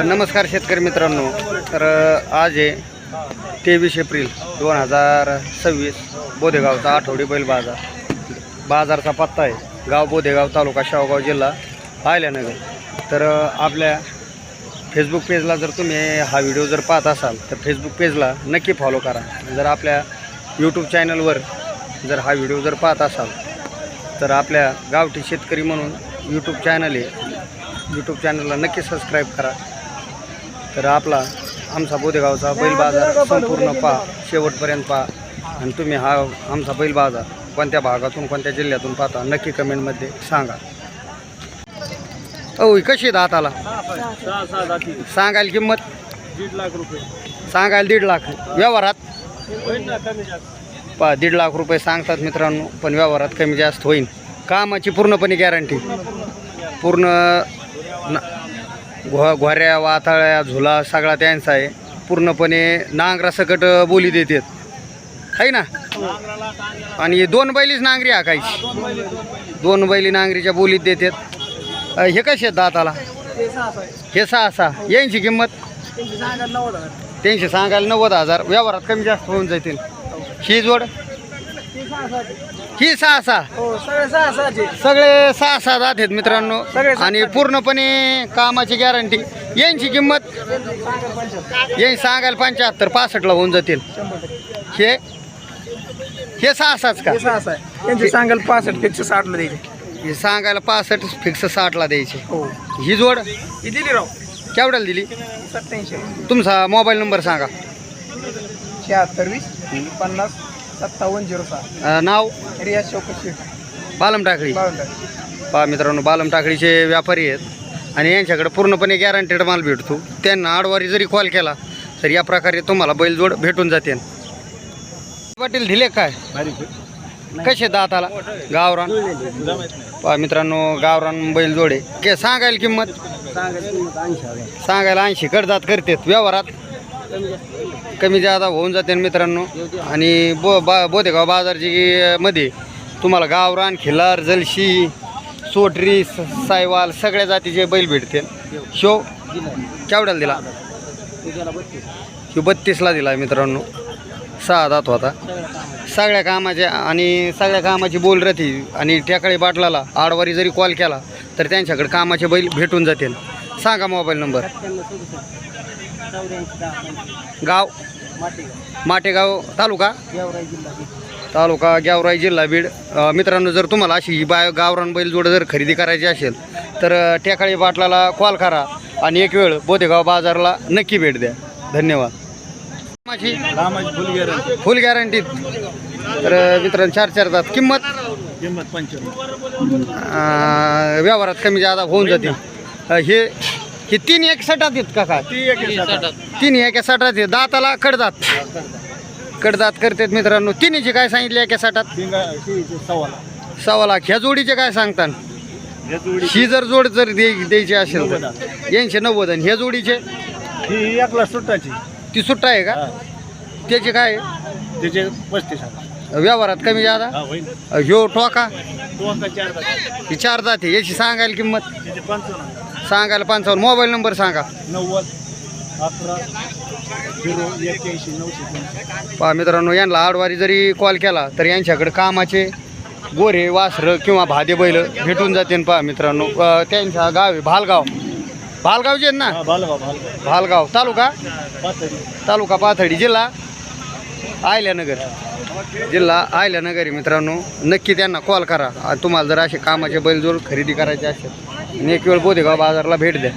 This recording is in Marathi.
नमस्कार शेतकरी मित्रांनो. तर आज आहे 23 एप्रिल 2026. बोदेगावचा आठवडी बैल बाजारचा पत्ता आहे गाव बोदेगाव, तालुका शेवगाव, जिल्हा अहिल्यानगर. तर आपल्या फेसबुक पेजला जर तुम्ही हा व्हिडिओ जर पाहत असाल तर फेसबुक पेजला नक्की फॉलो करा. जर आपल्या यूट्यूब चॅनलवर जर हा व्हिडिओ जर पाहत असाल तर आपल्या गावठी शेतकरी म्हणून यूट्यूब चॅनल आहे, यूट्यूब चॅनलला नक्की सबस्क्राईब करा. तर आमचा बोदेगावचा बैल बाजार संपूर्ण पहा, शेवटपर्यंत पहा. आणि तुम्ही हा आमचा बैल बाजार कोणत्या भागातून कोणत्या जिल्ह्यातून पाहता नक्की कमेंटमध्ये सांगा. कशी दाताला सांगायला किंमत? 1.5 लाख रुपये सांगायला 1.5 लाख. व्यवहारात 1.5 लाख रुपये सांगतात मित्रांनो, पण व्यवहारात कमी जास्त होईल. कामाची पूर्णपणे गॅरंटी, पूर्ण घोऱ्या वाताळ्या झुला सगळा त्यांचा आहे. पूर्णपणे नांगरासकट बोली देतात आहे ना. आणि 2 बैलीच नांगरी हाकायची, 2 बैली नांगरीच्या बोलीत देतात. हे कसे आहेत दाताला? हे 6 यांची किंमत? त्यांची सांगायला 90,000. व्यवहारात कमी जास्त होऊन जातील. ही जोड ही 6 सगळे 6 जात आहेत मित्रांनो. आणि पूर्णपणे कामाची गॅरंटी. यांची किंमत? यांची सांगायला 75, 65ला होऊन जातील. हे 6 का? यांची सांगायला 65 फिक्स 60 ला द्यायचे. हे सांगायला 65 फिक्स 60ला द्यायचे. ही जोड ही दिली राव. केवढ्याला दिली? 87. तुमचा मोबाईल नंबर सांगा. 76 20 50 5706. नाव? रियाज चौकशी बालम टाकळी. पहा मित्रांनो, बालम टाकळीचे व्यापारी आहेत आणि यांच्याकडे पूर्णपणे गॅरंटेड माल भेटतो. त्यांना आडवारी जरी कॉल केला तर या प्रकारे तुम्हाला बैलजोड भेटून जाते. पाटील दिले काय? कसे दाताला? गावरान. पहा मित्रांनो, गावरान बैलजोड आहे. सांगायला किंमत? सांगायला 80. कडदात करतात. व्यवहारात कमी जादा होऊन जाते मित्रांनो. आणि बोदेगाव बाजारची मध्ये तुम्हाला गावरान, खिलार, जलशी, सोटरी, सायवाल सगळ्या जातीचे बैल भेटते. शो केवढ्याला दिला? 32ला दिला मित्रांनो. 6 दात होता. सगळ्या कामाच्या आणि सगळ्या कामाची बोल राहते. आणि टेकाळी बाटलाला आडवारी जरी कॉल केला तर त्यांच्याकडे कामाचे बैल भेटून जातील. सांगा मोबाईल नंबर. गाव? माटेगाव, तालुका गेवराई, जिल्हा बीड. मित्रांनो, जर तुम्हाला अशी ही गावरान बैलजोड जर खरेदी करायची असेल तर टेकाळी बाटलाला कॉल करा आणि एक वेळ बोदेगाव बाजारला नक्की भेट द्या. धन्यवाद. फुल गॅरंटी. तर मित्रांनो, 4 दात. किंमत? 55. व्यवहारात कमी जादा होऊन जाते. हे 3 एक 60 आहेत का काय? 3 एक 60 आहेत. दाताला कडदात करतात मित्रांनो. तिन्हीचे काय सांगितले? 1 60. 1.25 लाख. ह्या जोडीचे काय सांगतात? ही जर जोड जर द्यायची असेल तर यांचे 90. आणि ह्या जोडीचे? ही 1 लाख सुट्टाची. ती सुट्टा आहे का? त्याचे काय? त्याचे 35. व्यवहारात कमी जादा? ह्यो टोका? 4 ही 4 जाते. याची सांगायला किंमत? 55. सांगायला 55. मोबाईल नंबर सांगा. 90 11 081 900. पहा मित्रांनो, यांना आडवारी जरी कॉल केला तर यांच्याकडे कामाचे गोरे, वासरं किंवा भादे बैल भेटून जाते. पहा मित्रांनो, त्यांचा गाव आहे भालगावचे आहेत ना? भालगाव. तालुका पाथर्डी, जिल्हा अहिल्यानगर. आहे मित्रांनो. नक्की त्यांना कॉल करा. तुम्हाला जर असे कामाचे बैलजोड खरेदी करायचे असेल आणि एक वेळ बोदेगाव बाजारला भेट द्या.